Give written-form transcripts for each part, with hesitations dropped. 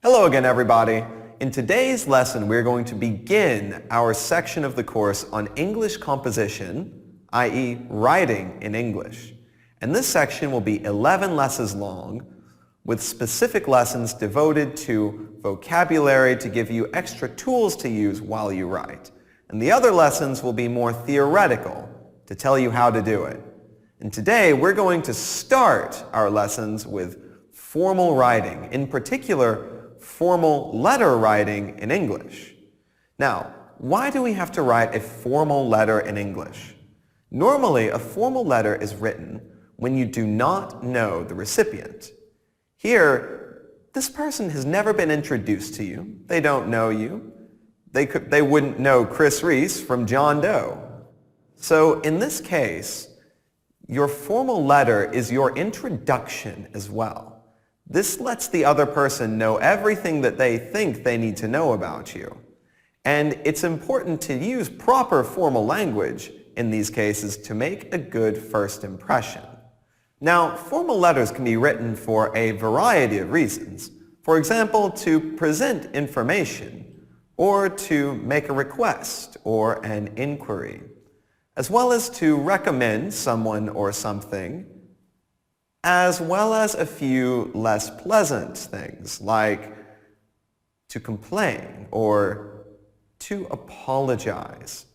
Hello again, everybody. In today's lesson, we're going to begin our section of the course on English composition, i.e. writing in English. And this section will be 11 lessons long, with specific lessons devoted to vocabulary to give you extra tools to use while you write. And the other lessons will be more theoretical, to tell you how to do it. And today, we're going to start our lessons with formal writing, in particular, formal letter writing in English. Now, why do we have to write a formal letter in English? Normally, a formal letter is written when you do not know the recipient. Here, this person has never been introduced to you. They don't know you. They wouldn't know Chris Reese from John Doe. So in this case, your formal letter is your introduction as well. This lets the other person know everything that they think they need to know about you. And it's important to use proper formal language in these cases to make a good first impression. Now, formal letters can be written for a variety of reasons. For example, to present information, or to make a request or an inquiry, as well as to recommend someone or something, as well as a few less pleasant things, like to complain or to apologize.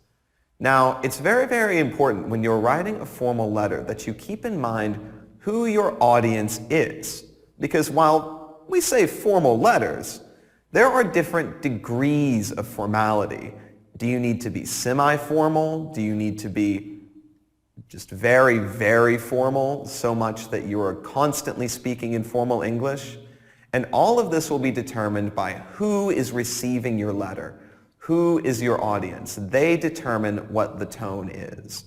Now, it's very, very important when you're writing a formal letter that you keep in mind who your audience is. Because while we say formal letters, there are different degrees of formality. Do you need to be semi-formal? Do you need to be just very, very formal, so much that you are constantly speaking in formal English? And all of this will be determined by who is receiving your letter. Who is your audience? They determine what the tone is.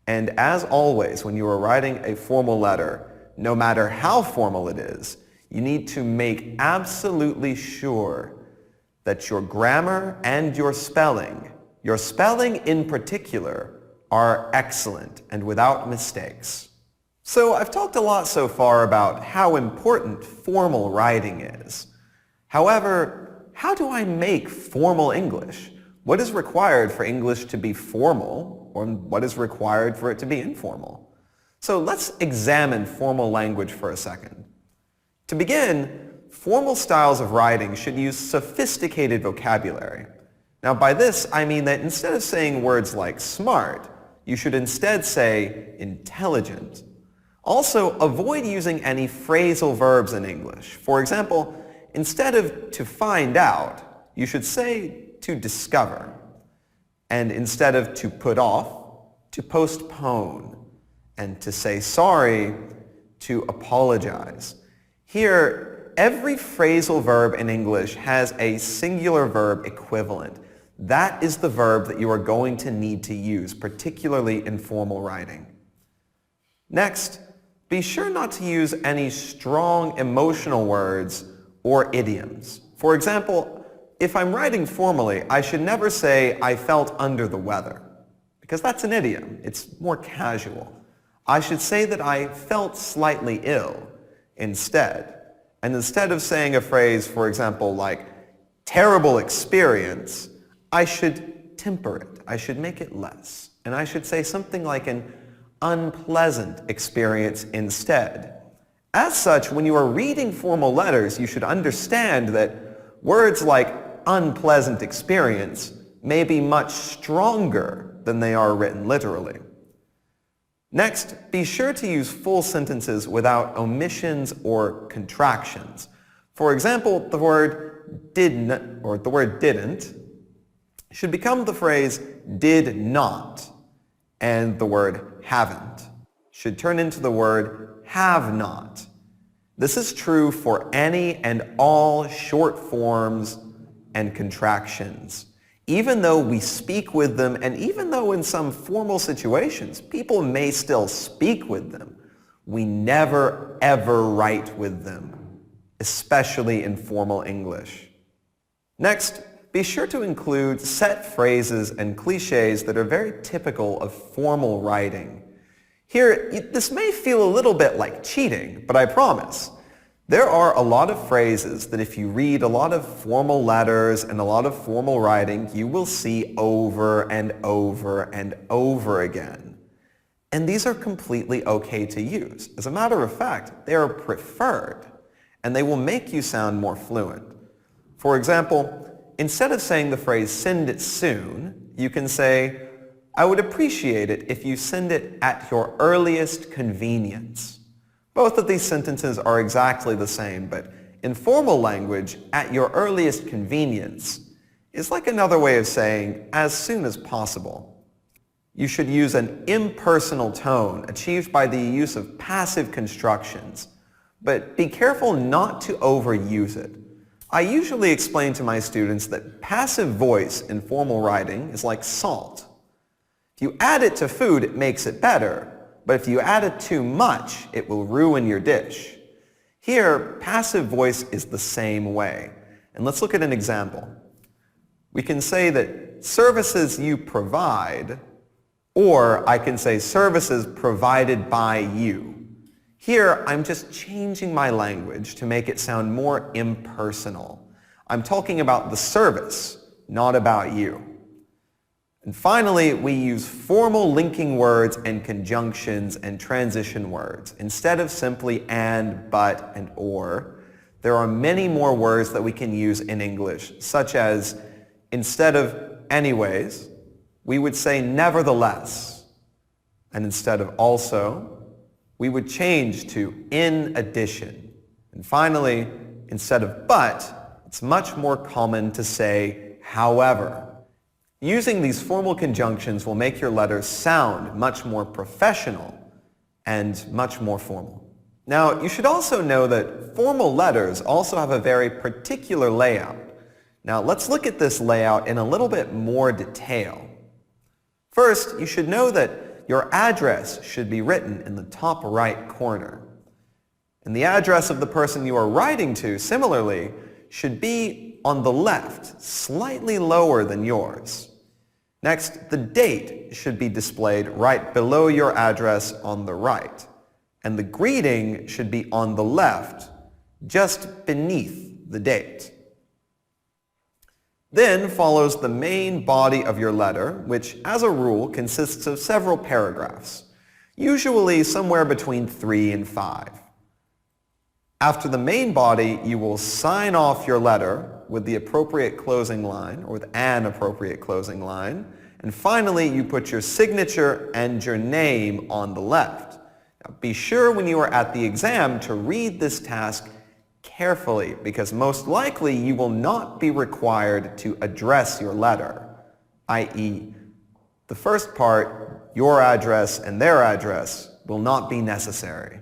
And as always, when you are writing a formal letter, no matter how formal it is, you need to make absolutely sure that your grammar and your spelling in particular, are excellent and without mistakes. So I've talked a lot so far about how important formal writing is. However, how do I make formal English? What is required for English to be formal, or what is required for it to be informal? So let's examine formal language for a second. To begin, formal styles of writing should use sophisticated vocabulary. Now by this, I mean that instead of saying words like smart, you should instead say intelligent. Also, avoid using any phrasal verbs in English. For example, instead of to find out, you should say to discover. And instead of to put off, to postpone. And to say sorry, to apologize. Here, every phrasal verb in English has a singular verb equivalent. That is the verb that you are going to need to use, particularly in formal writing. Next, be sure not to use any strong emotional words or idioms. For example, if I'm writing formally, I should never say, I felt under the weather, because that's an idiom. It's more casual. I should say that I felt slightly ill instead. And instead of saying a phrase, for example, like terrible experience, I should temper it. I should make it less. And I should say something like an unpleasant experience instead. As such, when you are reading formal letters, you should understand that words like unpleasant experience may be much stronger than they are written literally. Next, be sure to use full sentences without omissions or contractions. For example, the word didn't, or the word didn't, should become the phrase did not, and the word haven't should turn into the word have not. This is true for any and all short forms and contractions. Even though we speak with them, and even though in some formal situations people may still speak with them, we never ever write with them, especially in formal English. Next, be sure to include set phrases and cliches that are very typical of formal writing. Here, this may feel a little bit like cheating, but I promise, There are a lot of phrases that if you read a lot of formal letters and a lot of formal writing, you will see over and over and over again. And these are completely okay to use. As a matter of fact, they are preferred, and they will make you sound more fluent. For example, instead of saying the phrase "send it soon," you can say, "I would appreciate it if you send it at your earliest convenience." Both of these sentences are exactly the same, but in formal language, "at your earliest convenience" is like another way of saying "as soon as possible." You should use an impersonal tone achieved by the use of passive constructions, but be careful not to overuse it. I usually explain to my students that passive voice in formal writing is like salt. If you add it to food, it makes it better. But if you add it too much, it will ruin your dish. Here, passive voice is the same way. And let's look at an example. We can say that services you provide, or I can say services provided by you. Here, I'm just changing my language to make it sound more impersonal. I'm talking about the service, not about you. And finally, we use formal linking words and conjunctions and transition words. Instead of simply and, but, and or, there are many more words that we can use in English, such as instead of anyways, we would say nevertheless. And instead of also, we would change to in addition. And finally, instead of but, it's much more common to say however. Using these formal conjunctions will make your letters sound much more professional and much more formal. Now, you should also know that formal letters also have a very particular layout. Now, let's look at this layout in a little bit more detail. First, you should know that your address should be written in the top right corner. And the address of the person you are writing to, similarly, should be on the left, slightly lower than yours. Next, the date should be displayed right below your address on the right. And the greeting should be on the left, just beneath the date. Then follows the main body of your letter, which as a rule consists of several paragraphs, usually somewhere between 3 and 5. After the main body, you will sign off your letter with the appropriate closing line, or with an appropriate closing line. And finally, you put your signature and your name on the left. Now, be sure when you are at the exam to read this task carefully, because most likely you will not be required to address your letter, i.e., the first part, your address and their address, will not be necessary.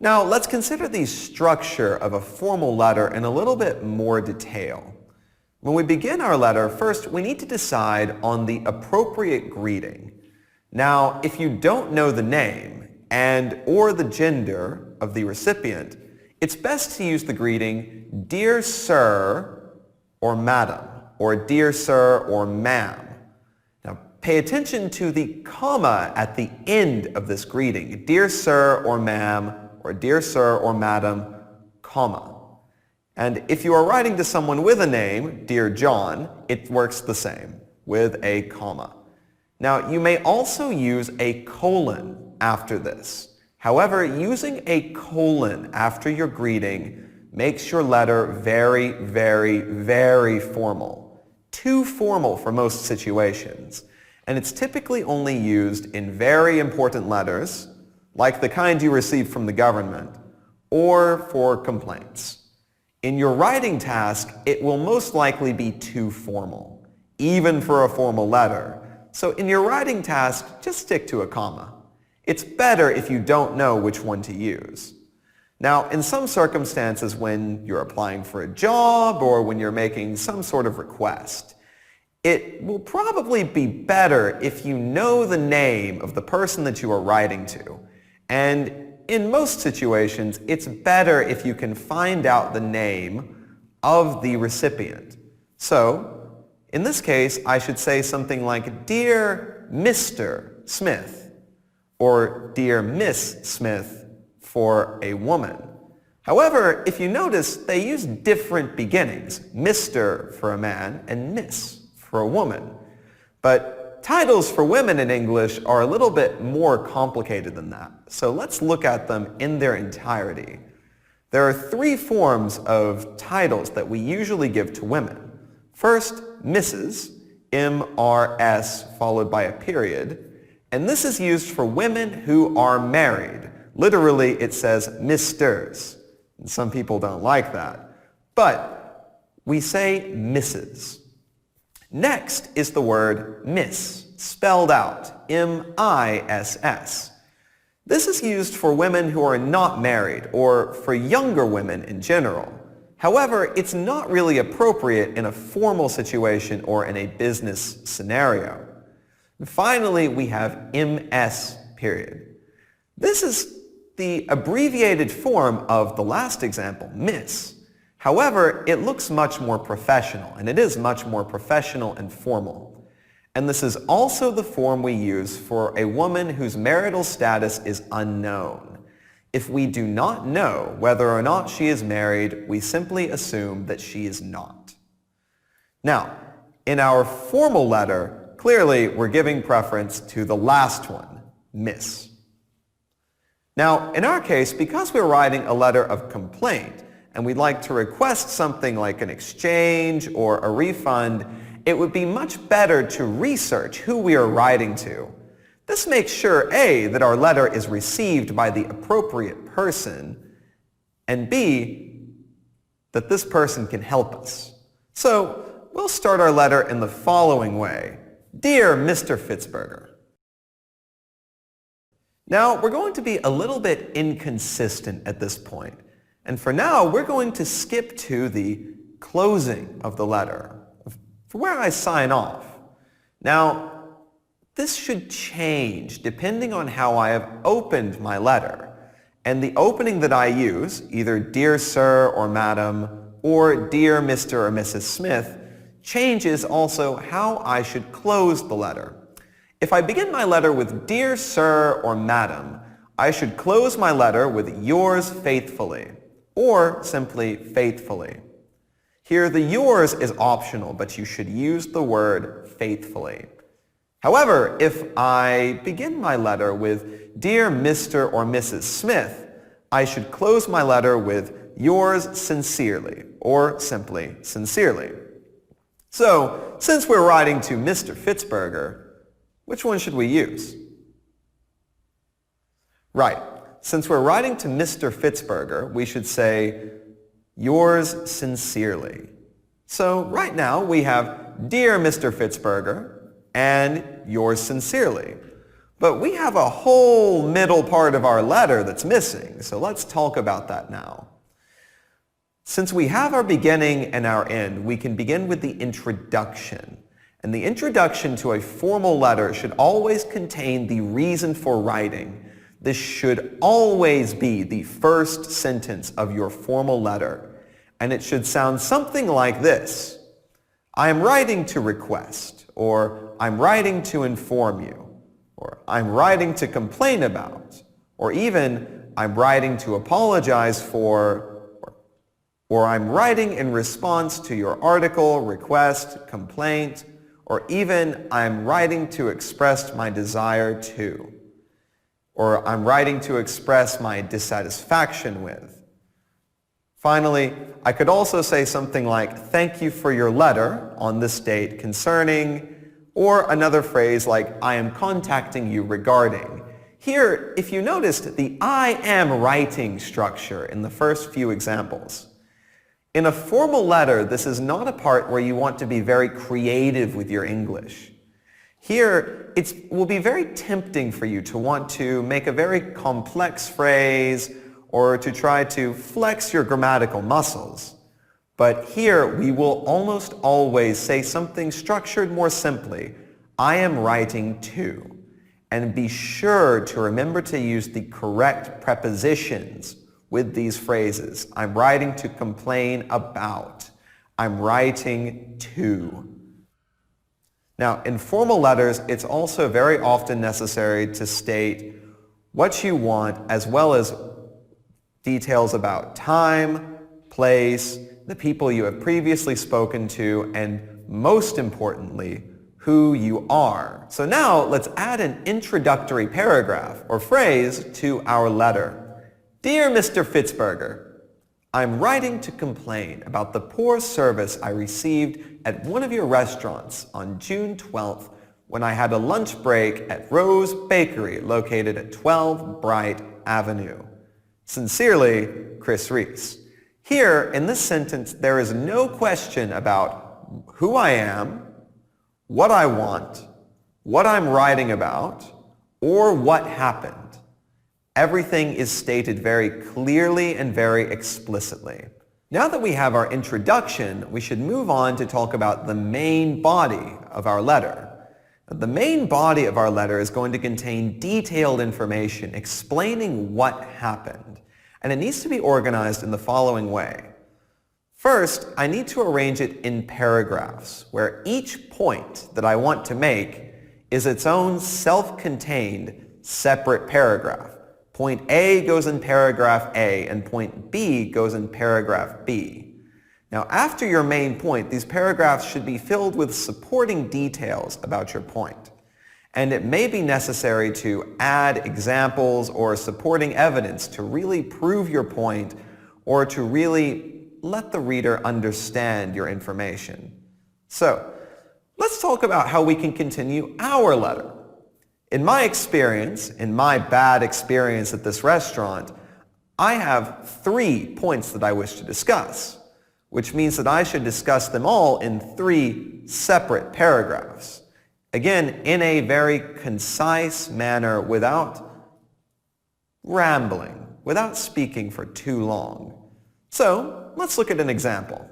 Now, let's consider the structure of a formal letter in a little bit more detail. When we begin our letter, first we need to decide on the appropriate greeting. Now, if you don't know the name and or the gender of the recipient, it's best to use the greeting "Dear Sir" or "Madam," or "Dear Sir" or "Ma'am." Now, pay attention to the comma at the end of this greeting, "Dear Sir" or "Ma'am," or "Dear Sir" or "Madam," comma. And if you are writing to someone with a name, "Dear John," it works the same, with a comma. Now, you may also use a colon after this. However, using a colon after your greeting makes your letter very, very, very formal. Too formal for most situations. And it's typically only used in very important letters, like the kind you receive from the government, or for complaints. In your writing task, it will most likely be too formal, even for a formal letter. So in your writing task, just stick to a comma. It's better if you don't know which one to use. Now, in some circumstances when you're applying for a job or when you're making some sort of request, it will probably be better if you know the name of the person that you are writing to. And in most situations, it's better if you can find out the name of the recipient. So, in this case, I should say something like, "Dear Mr. Smith," or "Dear Miss Smith" for a woman. However, if you notice, they use different beginnings, Mr. for a man and Miss for a woman. But titles for women in English are a little bit more complicated than that, so let's look at them in their entirety. There are three forms of titles that we usually give to women. First, Mrs., M-R-S followed by a period, and this is used for women who are married. Literally, it says Misters. And some people don't like that. But we say Mrs. Next is the word Miss, spelled out, M-I-S-S. This is used for women who are not married or for younger women in general. However, it's not really appropriate in a formal situation or in a business scenario. And finally, we have MS period. This is the abbreviated form of the last example, Miss. However, it looks much more professional, and it is much more professional and formal. And this is also the form we use for a woman whose marital status is unknown. If we do not know whether or not she is married, we simply assume that she is not. Now, in our formal letter, clearly we're giving preference to the last one, Miss. Now, in our case, because we're writing a letter of complaint and we'd like to request something like an exchange or a refund, it would be much better to research who we are writing to. This makes sure, A, that our letter is received by the appropriate person, and B, that this person can help us. So, we'll start our letter in the following way. Dear Mr. Fitzberger. Now, we're going to be a little bit inconsistent at this point. And for now, we're going to skip to the closing of the letter, for where I sign off. Now, this should change depending on how I have opened my letter. And the opening that I use, either Dear Sir or Madam, or Dear Mr. or Mrs. Smith, changes also how I should close the letter. If I begin my letter with Dear Sir or Madam, I should close my letter with Yours faithfully, or simply faithfully. Here, the yours is optional, but you should use the word faithfully. However, if I begin my letter with Dear Mr. or Mrs. Smith, I should close my letter with Yours sincerely, or simply sincerely. So, since we're writing to Mr. Fitzberger, which one should we use? Right. Since we're writing to Mr. Fitzberger, we should say, Yours sincerely. So right now we have Dear Mr. Fitzberger and Yours sincerely. But we have a whole middle part of our letter that's missing, so let's talk about that now. Since we have our beginning and our end, we can begin with the introduction. And the introduction to a formal letter should always contain the reason for writing. This should always be the first sentence of your formal letter. And it should sound something like this. I am writing to request, or I'm writing to inform you, or I'm writing to complain about, or even I'm writing to apologize for, or I'm writing in response to your article, request, complaint, or even I'm writing to express my desire to, or I'm writing to express my dissatisfaction with. Finally, I could also say something like, thank you for your letter on this date concerning, or another phrase like, I am contacting you regarding. Here, if you noticed the I am writing structure in the first few examples. In a formal letter, this is not a part where you want to be very creative with your English. Here, it will be very tempting for you to want to make a very complex phrase or to try to flex your grammatical muscles. But here, we will almost always say something structured more simply. I am writing to. And be sure to remember to use the correct prepositions with these phrases. I'm writing to complain about. I'm writing to. Now, in formal letters, it's also very often necessary to state what you want as well as Details about time, place, the people you have previously spoken to, and most importantly, who you are. So now let's add an introductory paragraph or phrase to our letter. Dear Mr. Fitzberger, I'm writing to complain about the poor service I received at one of your restaurants on June 12th when I had a lunch break at Rose Bakery located at 12 Bright Avenue. Sincerely, Chris Reese. Here, in this sentence, there is no question about who I am, what I want, what I'm writing about, or what happened. Everything is stated very clearly and very explicitly. Now that we have our introduction, we should move on to talk about the main body of our letter. The main body of our letter is going to contain detailed information explaining what happened, and it needs to be organized in the following way. First, I need to arrange it in paragraphs, where each point that I want to make is its own self-contained separate paragraph. Point A goes in paragraph A, and point B goes in paragraph B. Now, after your main point, these paragraphs should be filled with supporting details about your point. And it may be necessary to add examples or supporting evidence to really prove your point or to really let the reader understand your information. So, let's talk about how we can continue our letter. In my experience, in my bad experience at this restaurant, I have 3 points that I wish to discuss, which means that I should discuss them all in 3 separate paragraphs. Again, in a very concise manner without rambling, without speaking for too long. So, let's look at an example.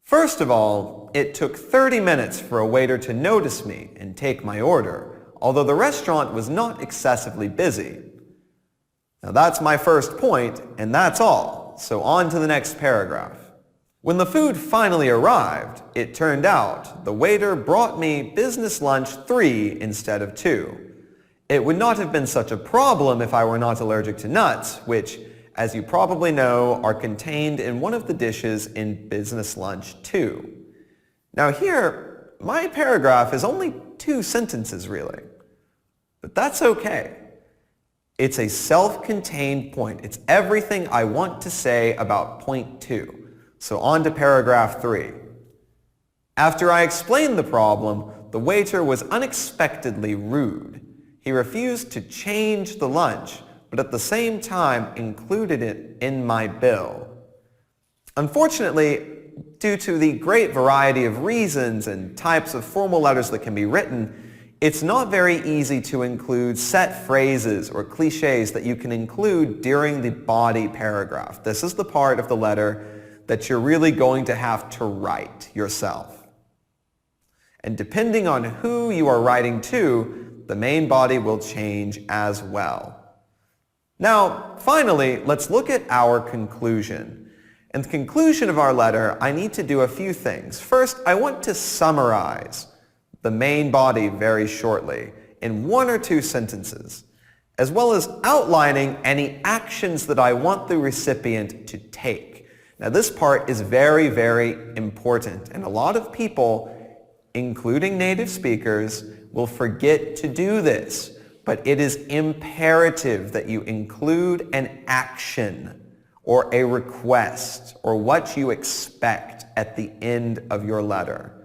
First of all, it took 30 minutes for a waiter to notice me and take my order, although the restaurant was not excessively busy. Now that's my first point, and that's all. So on to the next paragraph. When the food finally arrived, it turned out the waiter brought me business lunch 3 instead of 2. It would not have been such a problem if I were not allergic to nuts, which, as you probably know, are contained in one of the dishes in business lunch 2. Now here, my paragraph is only 2 sentences really, but that's okay. It's a self-contained point. It's everything I want to say about point 2. So on to paragraph 3. After I explained the problem, the waiter was unexpectedly rude. He refused to change the lunch, but at the same time included it in my bill. Unfortunately, due to the great variety of reasons and types of formal letters that can be written, it's not very easy to include set phrases or cliches that you can include during the body paragraph. This is the part of the letter that you're really going to have to write yourself. And depending on who you are writing to, the main body will change as well. Now, finally, let's look at our conclusion. In the conclusion of our letter, I need to do a few things. First, I want to summarize the main body very shortly in 1 or 2 sentences, as well as outlining any actions that I want the recipient to take. Now this part is very, very important, and a lot of people, including native speakers, will forget to do this, but it is imperative that you include an action or a request or what you expect at the end of your letter.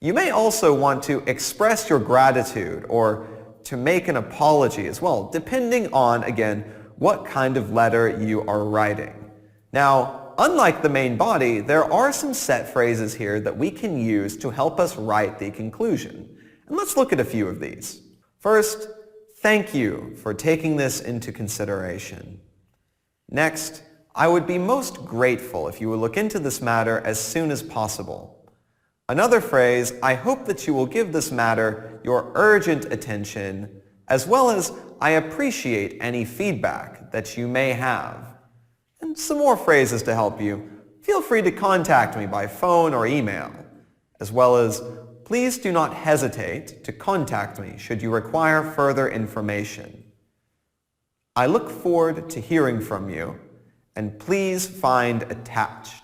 You may also want to express your gratitude or to make an apology as well, depending on, again, what kind of letter you are writing. Now, unlike the main body, there are some set phrases here that we can use to help us write the conclusion. And let's look at a few of these. First, thank you for taking this into consideration. Next, I would be most grateful if you would look into this matter as soon as possible. Another phrase, I hope that you will give this matter your urgent attention, as well as I appreciate any feedback that you may have. And some more phrases to help you. Feel free to contact me by phone or email, as well as please do not hesitate to contact me should you require further information. I look forward to hearing from you, and please find attached.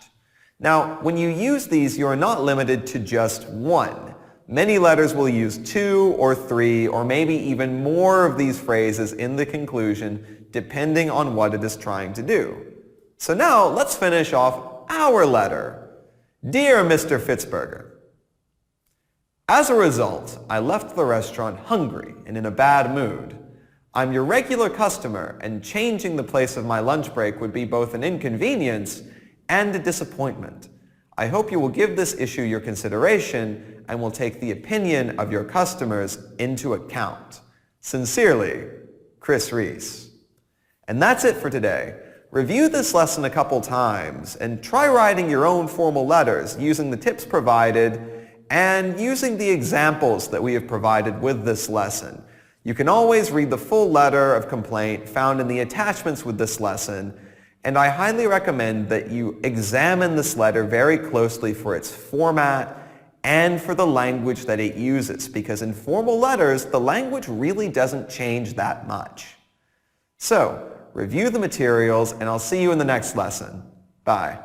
Now, when you use these, you are not limited to just one. Many letters will use 2 or 3 or maybe even more of these phrases in the conclusion, depending on what it is trying to do. So now let's finish off our letter. Dear Mr. Fitzberger, as a result, I left the restaurant hungry and in a bad mood. I'm your regular customer, and changing the place of my lunch break would be both an inconvenience and a disappointment. I hope you will give this issue your consideration and will take the opinion of your customers into account. Sincerely, Chris Reese. And that's it for today. Review this lesson a couple times and try writing your own formal letters using the tips provided and using the examples that we have provided with this lesson. You can always read the full letter of complaint found in the attachments with this lesson, and I highly recommend that you examine this letter very closely for its format and for the language that it uses, because in formal letters, the language really doesn't change that much. So, review the materials, and I'll see you in the next lesson. Bye.